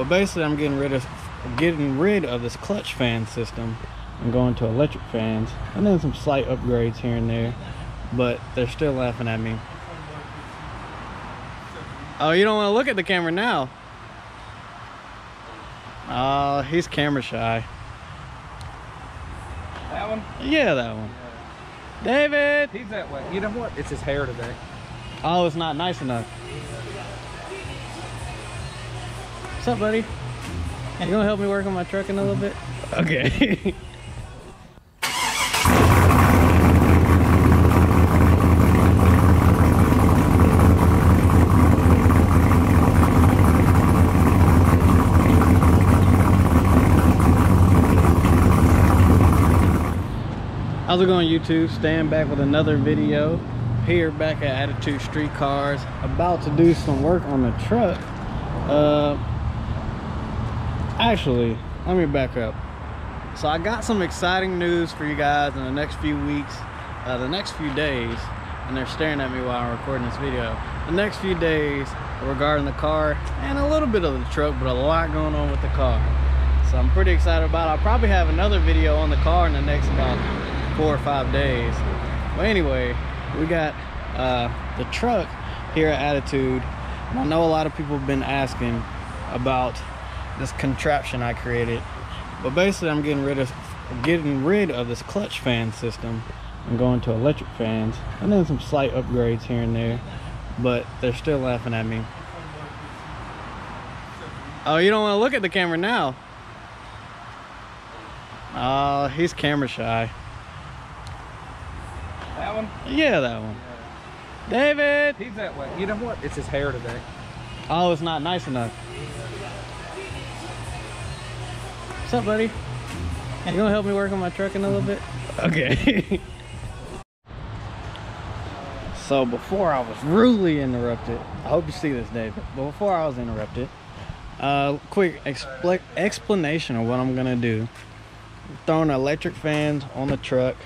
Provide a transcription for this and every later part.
But basically I'm getting rid of this clutch fan system and going to electric fans, and then some slight upgrades here and there, but they're still laughing at me. Oh, you don't want to look at the camera now? Oh, he's camera shy. That one? Yeah, that one. David! He's that way. You know what? It's his hair today. Oh, it's not nice enough. What's up, buddy? You gonna help me work on my truck in a little bit? Okay. How's it going, YouTube? Staying back with another video here back at Attitude Street Cars, about to do some work on the truck. Actually, let me back up. So I got some exciting news for you guys in the next few weeks, the next few days, and they're staring at me while I'm recording this video. The next few days regarding the car and a little bit of the truck, but a lot going on with the car. So I'm pretty excited about it. I'll probably have another video on the car in the next about 4 or 5 days. But anyway, we got the truck here at Attitude, and I know a lot of people have been asking about this contraption I created, but basically I'm getting rid of this clutch fan system and going to electric fans, and then some slight upgrades here and there, but they're still laughing at me. Oh, you don't want to look at the camera now? Oh, he's camera shy. That one? Yeah, that one. David! He's that way. You know what? It's his hair today. Oh, it's not nice enough. What's up, buddy? You gonna help me work on my truck in a little bit? Okay. So before I was rudely interrupted, I hope you see this, David, but before I was interrupted, quick explanation of what I'm gonna do. Throwing electric fans on the truck.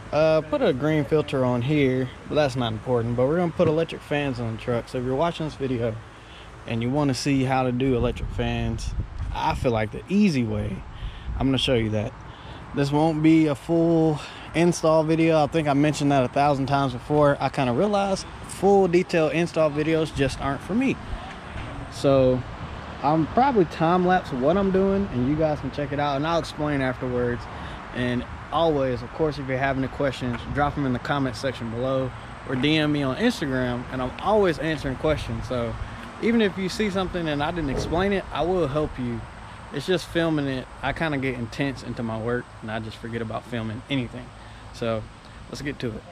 Put a green filter on here, but that's not important. But we're gonna put electric fans on the truck. So if you're watching this video and you want to see how to do electric fans, I feel like the easy way, I'm gonna show you that. This won't be a full install video. I think I mentioned that 1,000 times before. I kind of realized full detailed install videos just aren't for me. So I'm probably time-lapse what I'm doing, and you guys can check it out, and I'll explain afterwards. And always, of course, if you're having any questions, drop them in the comment section below or DM me on Instagram, and I'm always answering questions. So even if you see something and I didn't explain it, I will help you. It's just filming it. I kind of get intense into my work and I just forget about filming anything. So let's get to it.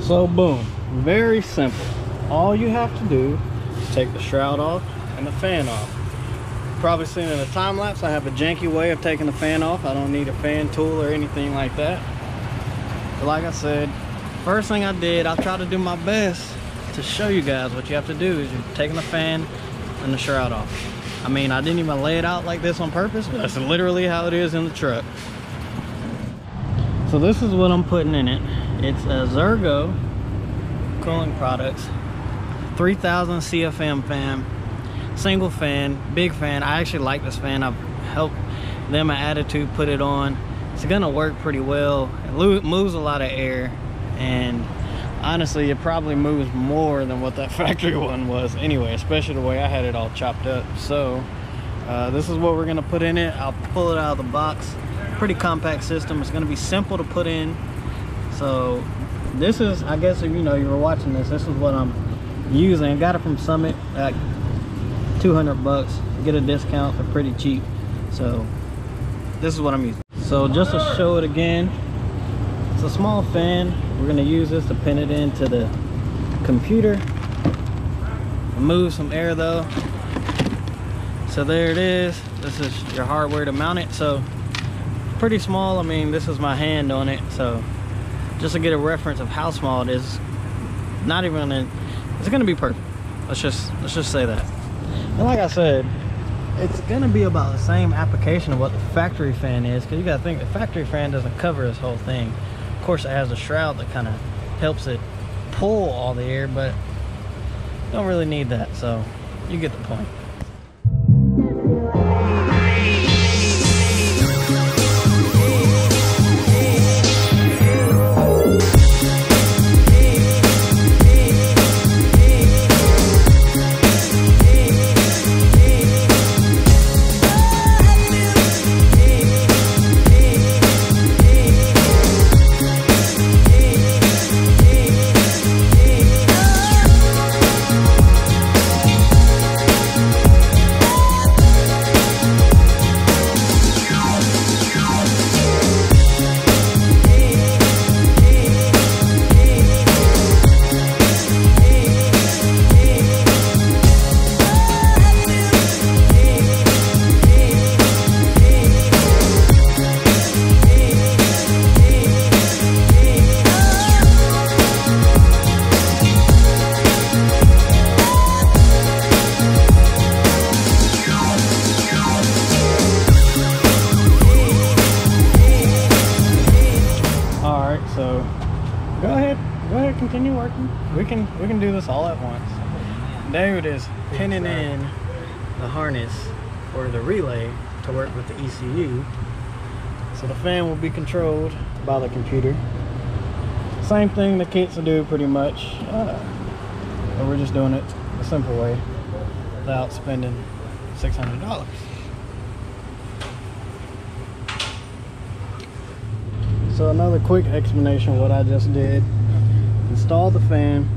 So boom, very simple. All you have to do is take the shroud off and the fan off. You've probably seen in a time lapse I have a janky way of taking the fan off. I don't need a fan tool or anything like that. But like I said, first thing I did, I'll try to do my best to show you guys what you have to do is you're taking the fan and the shroud off. I mean, I didn't even lay it out like this on purpose, but that's literally how it is in the truck. So this is what I'm putting in it. It's a Zergo cooling products, 3000 CFM fan, single fan, big fan. I actually like this fan. I've helped them at Attitude put it on. It's gonna work pretty well. It moves a lot of air, and honestly it probably moves more than what that factory one was anyway, especially the way I had it all chopped up. So this is what we're gonna put in it. I'll pull it out of the box. Pretty compact system. It's gonna be simple to put in. So this is, I guess if you know you were watching this is what I'm using. I got it from Summit at 200 bucks. Get a discount, they're pretty cheap. So this is what I'm using. So just to show it again, it's a small fan. We're gonna use this to pin it into the computer. Remove some air though. So there it is. This is your hardware to mount it. So pretty small. I mean, this is my hand on it. So just to get a reference of how small it is, not even it's gonna be perfect. Let's just say that. And like I said, it's gonna be about the same application of what the factory fan is, because you gotta think the factory fan doesn't cover this whole thing. Of course, it has a shroud that kind of helps it pull all the air, but don't really need that, so you get the point. So go ahead, continue working. We can do this all at once. David is pinning in the harness for the relay to work with the ECU. So the fan will be controlled by the computer. Same thing the kits will do pretty much, but we're just doing it the simple way without spending $600. So another quick explanation of what I just did. Install the fan.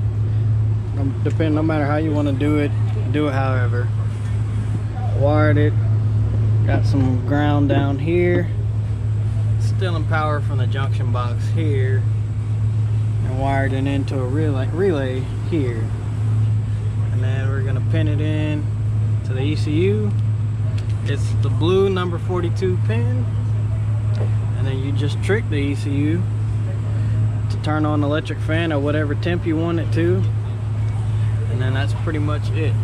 No matter how you want to do it however. Wired it. Got some ground down here. Stealing power from the junction box here. And wired it into a relay here. And then we're going to pin it in to the ECU. It's the blue number 42 pin. And then you just trick the ECU to turn on the electric fan at whatever temp you want it to. And then that's pretty much it.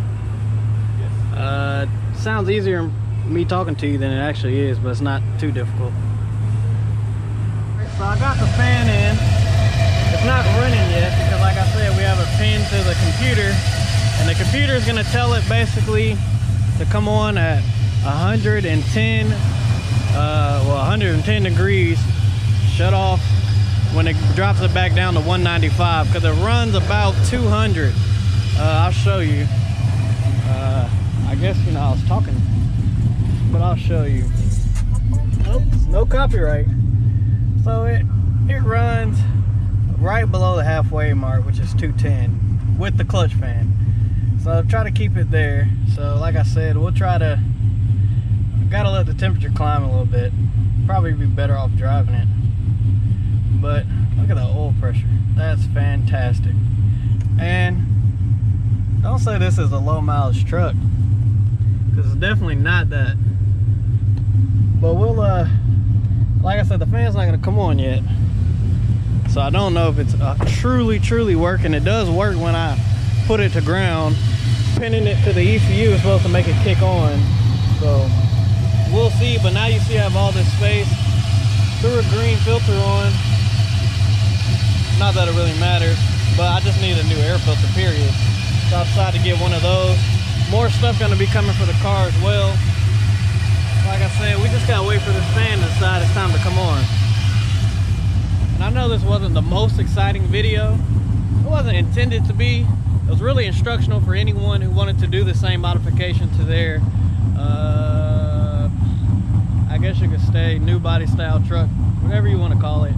Sounds easier me talking to you than it actually is, but it's not too difficult. So I got the fan in. It's not running yet because, like I said, we have a pin to the computer. And the computer is going to tell it basically to come on at 110 degrees, shut off when it drops it back down to 195 because it runs about 200. I'll show you. I guess, you know, I was talking, but I'll show you. Nope, no copyright. So it runs right below the halfway mark, which is 210 with the clutch fan. So I'll try to keep it there. So like I said, we'll try to, gotta let the temperature climb a little bit. Probably be better off driving it. But look at the oil pressure. That's fantastic. And don't say this is a low mileage truck, because it's definitely not that. But we'll like I said, the fan's not gonna come on yet, so I don't know if it's truly working. It does work when I put it to ground. Pinning it to the ECU is supposed to make it kick on, so we'll see. But now you see I have all this space. Threw a green filter on. Not that it really matters, but I just need a new air filter, period. So I decided to get one of those. More stuff gonna be coming for the car as well. Like I said, we just gotta wait for this fan to decide it's time to come on. And I know this wasn't the most exciting video. It wasn't intended to be. It was really instructional for anyone who wanted to do the same modification to their, I guess you could say, new body style truck, whatever you want to call it.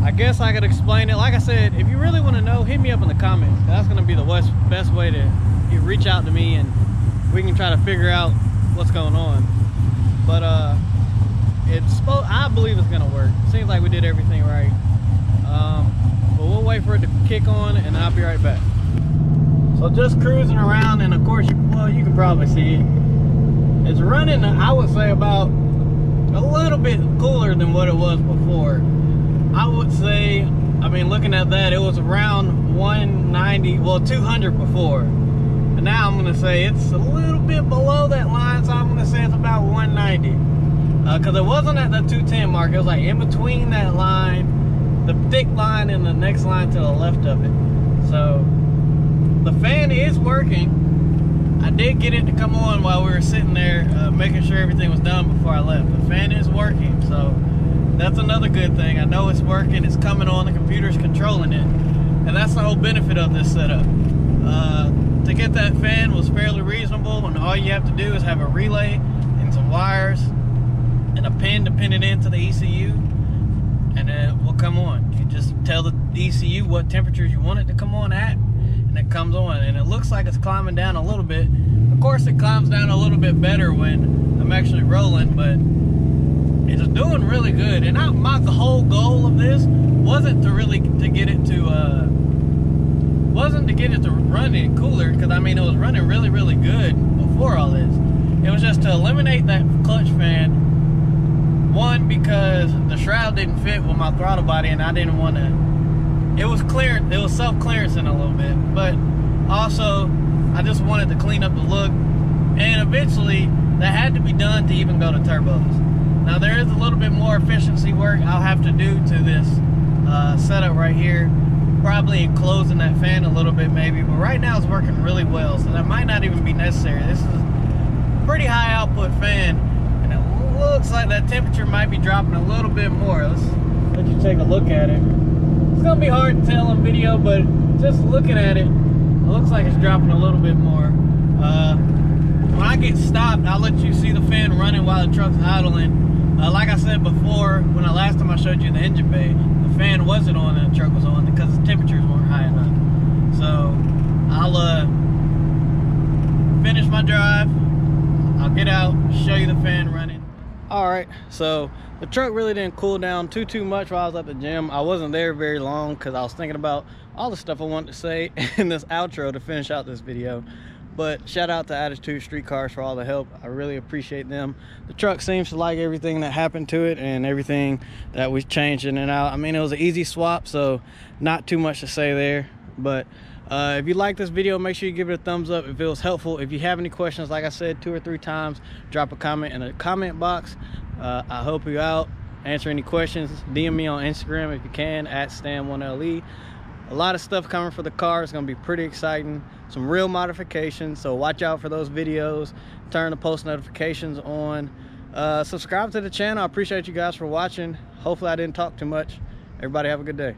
I guess I could explain it. Like I said, if you really want to know, hit me up in the comments. That's going to be the best way to reach out to me, and we can try to figure out what's going on. But I believe it's going to work. Seems like we did everything right. But we'll wait for it to kick on, and then I'll be right back. So just cruising around, and of course, you can probably see it. It's running, I would say, about a little bit cooler than what it was before. I would say, I mean, looking at that, it was around 190, well, 200 before. And now I'm gonna say it's a little bit below that line, so I'm gonna say it's about 190. Because it wasn't at the 210 mark, it was like in between that line, the thick line and the next line to the left of it. So the fan is working. I did get it to come on while we were sitting there making sure everything was done before I left. The fan is working, so that's another good thing. I know it's working, it's coming on, the computer's controlling it, and that's the whole benefit of this setup. To get that fan was fairly reasonable, and all you have to do is have a relay and some wires and a pin to pin it into the ECU, and it will come on. You just tell the ECU what temperatures you want it to come on at, and it comes on. And it looks like it's climbing down a little bit. Of course, it climbs down a little bit better when I'm actually rolling, but it's doing really good. And my whole goal of this wasn't to get it to run any cooler, because I mean it was running really, really good before all this. It was just to eliminate that clutch fan. One, because the shroud didn't fit with my throttle body, and I didn't want to. It was self-clearancing a little bit, but also I just wanted to clean up the look, and eventually that had to be done to even go to turbos. Now there is a little bit more efficiency work I'll have to do to this setup right here, probably enclosing that fan a little bit maybe, but right now it's working really well, so that might not even be necessary. This is a pretty high output fan, and it looks like that temperature might be dropping a little bit more. Let's let you take a look at it. It's gonna be hard to tell on video, but just looking at it, it looks like it's dropping a little bit more. When I get stopped, I'll let you see the fan running while the truck's idling. Like I said before, when the last time I showed you the engine bay, the fan wasn't on and the truck was on because the temperatures weren't high enough. So I'll finish my drive, I'll get out, show you the fan running. All right, so the truck really didn't cool down too much while I was at the gym. I wasn't there very long because I was thinking about all the stuff I wanted to say in this outro to finish out this video. But shout out to Attitude Streetcars for all the help. I really appreciate them. The truck seems to like everything that happened to it and everything that we changed in and out. I mean, it was an easy swap, so not too much to say there. But if you like this video, make sure you give it a thumbs up if it was helpful. If you have any questions, like I said 2 or 3 times, drop a comment in the comment box. I'll help you out, answer any questions. DM me on Instagram if you can, @Stan1LE. A lot of stuff coming for the car. It's gonna be pretty exciting. Some real modifications, so watch out for those videos. Turn the post notifications on. Subscribe to the channel. I appreciate you guys for watching. Hopefully I didn't talk too much. Everybody have a good day.